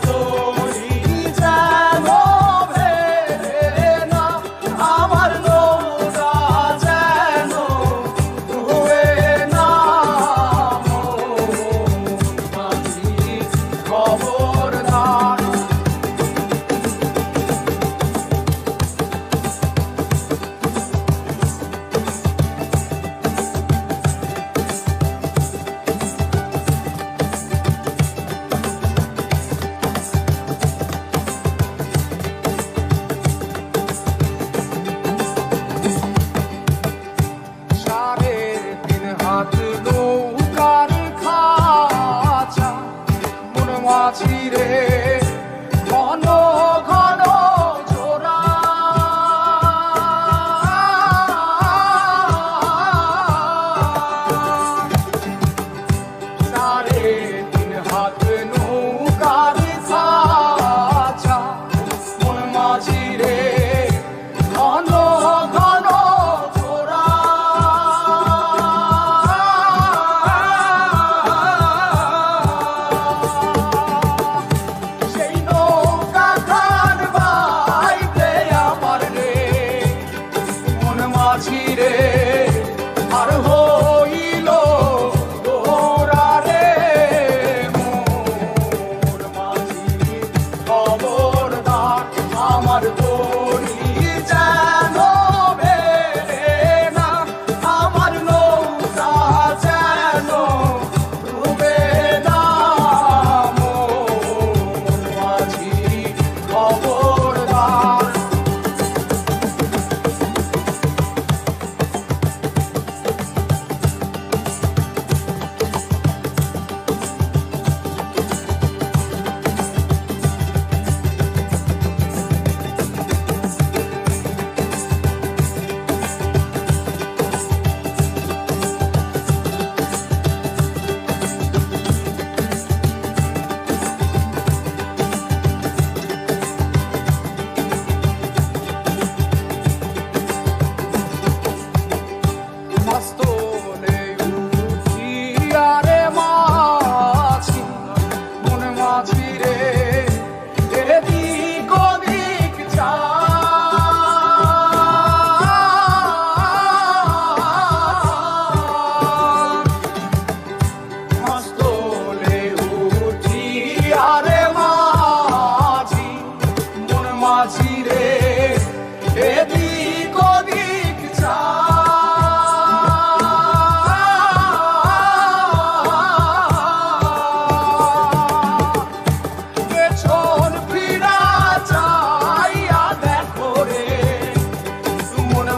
তরি যেন ভেড়ে না, আমার নৌকা যেন ডুবে না। মাঝি খবরদার। নৌকার খাঁচা মন মাঝি রে, ঘন ঘন জোড়া। সাড়ে তিন হাত নৌকার খাঁচা মন মাঝি রে, ঘন ঘন জোড়া। মাঝিরে আর হইল তোরা রে, মোর মাঝি খবরদার। আমার তরি যেন ভেড়ে না, আমার নৌকা যেন ডুবে না। মোর মাঝি খবরদার। মস্তলে উঠিয়া রে মাঝি, মন মাঝি রে, এদিক ওদিক যা। মস্তলে উঠিয়া রে মাঝি, মন মাঝি রে, এদিক ওদিক যা।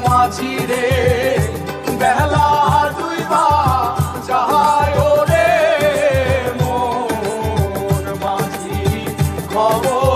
মাঝিরে বেলা দুইবা যায় রে, মোর মাঝি খবর